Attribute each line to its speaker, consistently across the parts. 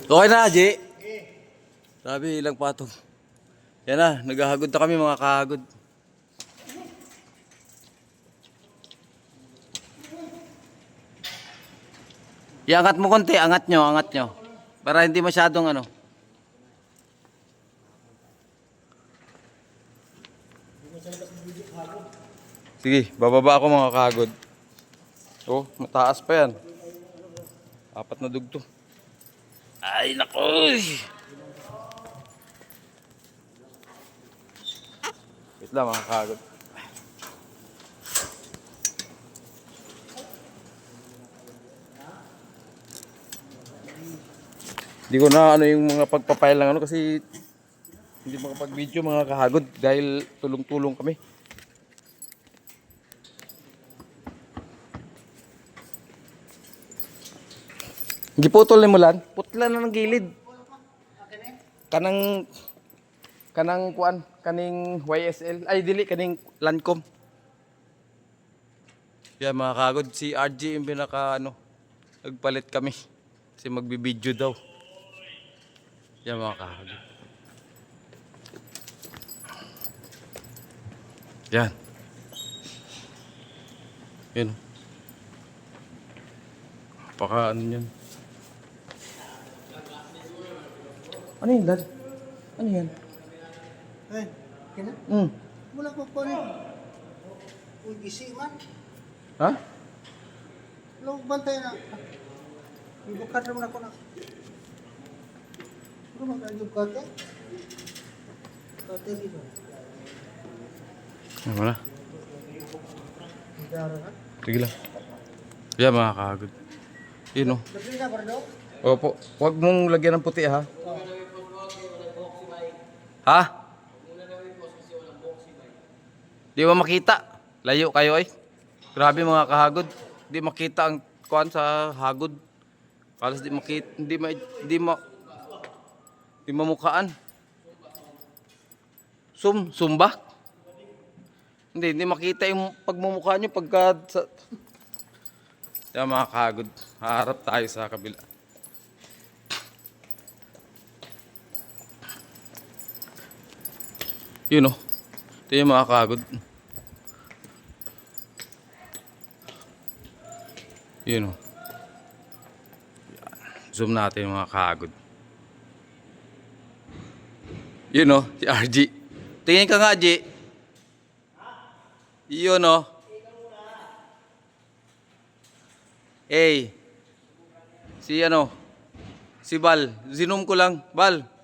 Speaker 1: Okay na, Ji. Sabi, ilang patong. Yan na, naghahagod na kami mga kahagod. Iangat mo konti, angat nyo, angat nyo. Para hindi masyadong ano. Sige, bababa ako mga kahagod. Oh, mataas pa yan. 4 na dugto. Ay, naku! Wait lang mga kahagod. Hindi ko na ano yung mga pagpapile lang ano kasi hindi makapag-video mga kahagod dahil tulong-tulong kami. Giputol ni Mulan, putla na ng gilid. Kanang kuan, kaning YSL, ay dili kaning Lancome. Yeah, mga kahagod, si RG yung pinaka ano, nagpalit kami kasi magbi-video daw. Yan mga kahagod. Yan. Yan. Paka ano yan. Ano yun, Dad? Ano yan?
Speaker 2: Eh, kena? Wala pa pa rin. Uy, gisi man.
Speaker 1: Ha?
Speaker 2: Wala ko bantay na. Ibukad naman ako na. Ano mag-aanyog kate? Kate dito.
Speaker 1: Ano na?
Speaker 2: Hidara ka?
Speaker 1: Sige lang. Yan mga kahagod. Yun o.
Speaker 2: Labli na ba rin daw?
Speaker 1: Opo. Huwag mong lagyan ng puti ha. Ha? Di ba makita? Layo kayo ay. Grabe mga kahagod. Di makita ang kuan sa hagod. Kalas di makita, di mamukaan. Sumba? Hindi makita yung pagmumukha nyo pagka sa... Yan mga kahagod. Harap tayo sa kabila. Yun o. Ito yung mga kahagod. Yun o. Zoom natin mga kahagod. Yun o, si RG. Tingin ka nga, RG. Yun o. Hey. Si ano? Si Bal. Zinom ko lang. Bal.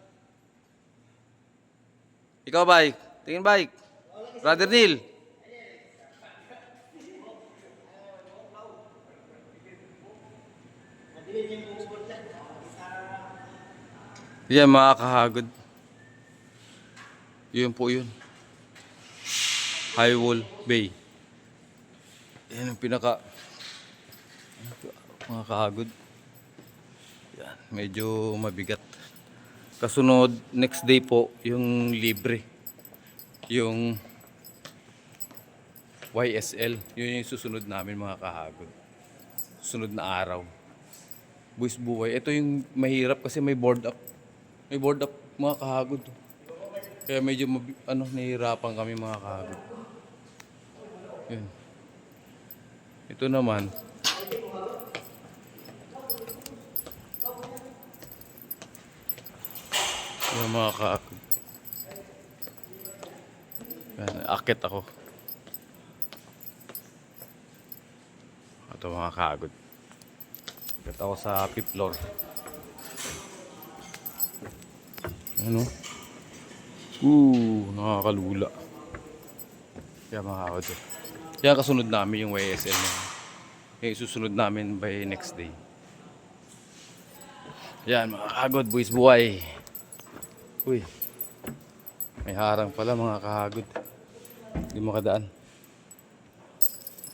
Speaker 1: Ikaw, Bike. Tingin, Bike. Brother Neil. Yan mga kahagod. Yun po yun. High Wall Bay. Yan ang pinaka mga kahagod. Yan, medyo mabigat. Kasunod, next day po, yung libre. Yung YSL. Yun yung susunod namin mga kahagod. Susunod na araw. Buwis buhay. Ito yung mahirap kasi may board up. May board up mga kahagod. Kaya medyo nahihirapan kami mga kahagod. Yun. Ito naman. Yung mga kahagod. Akit ako. Ito mga kahagod. Akit ako sa 5th floor. Ano? Nakakalula. Kaya mga kahagod. Kaya kasunod namin yung YSL na. Yung susunod namin by next day. Yan mga kahagod, buwis buhay. Uy. May harang pala mga kahagod. Hindi makadaan.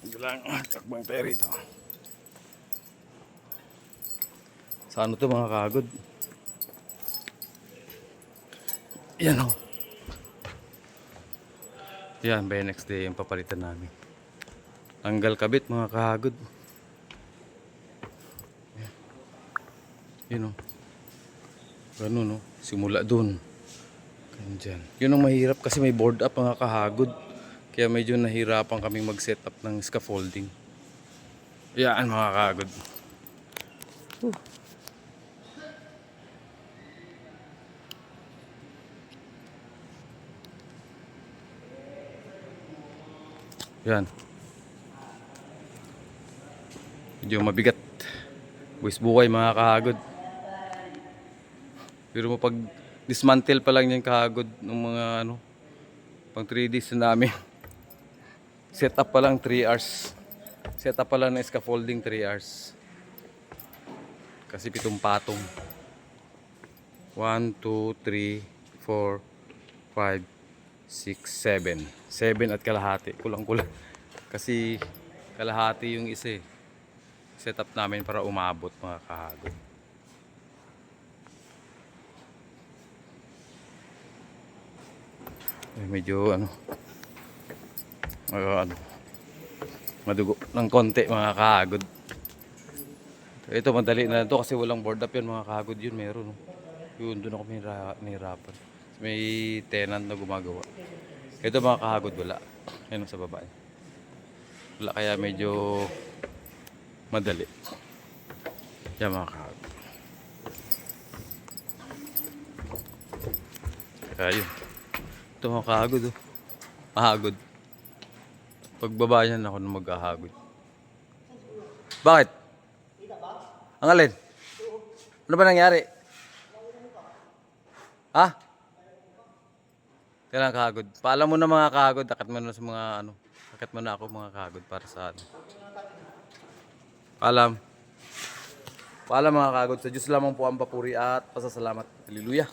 Speaker 1: Hindi lang, takbang tayo rito. Sa ano to mga kahagod? Yan o. Yan, by next day yung papalitan namin. Tanggal kabit mga kahagod. Yun o. Ganun o. Simula dun. Ganyan. Yun ang mahirap kasi may board up mga kahagod. Kaya medyo nahirapan kaming mag-set up ng scaffolding. Yan mga kahagod. Yan. Medyo mabigat. Buwis buhay mga kahagod. Pero mo pag dismantle pa lang yung kahagod ng mga ano, pang 3Ds na namin. Set up pa lang 3 hours. Set up pa lang ng scaffolding 3 hours. Kasi 7 patong. 1, 2, 3, 4, 5, 6, 7. 7 at kalahati. Kulang-kulang. Kasi kalahati yung isa eh. Set up namin para umabot mga kahagod. Medyo ano, madugo ng konti mga kahagod. Ito madali na to kasi walang board up yan mga kahagod. Yun meron. Yun doon ako nahirapan. May tenant na gumagawa. Ito mga kahagod wala. Yan sa baba. Wala kaya medyo madali. Yan mga kahagod. Kaya yun. Ito mga kahagod oh. Mahagod. Pagbaba niyan ako na maghahagod. Bakit? Ang alin? Ano ba nangyari? Ha? Kailangan kahagod. Paalam mo na mga kahagod. Akat mo na sa mga ano. Akat mo na ako mga kahagod para sa ano. Paalam. Paalam mga kahagod. Sa Diyos lamang po ang papuri at pasasalamat. Hallelujah.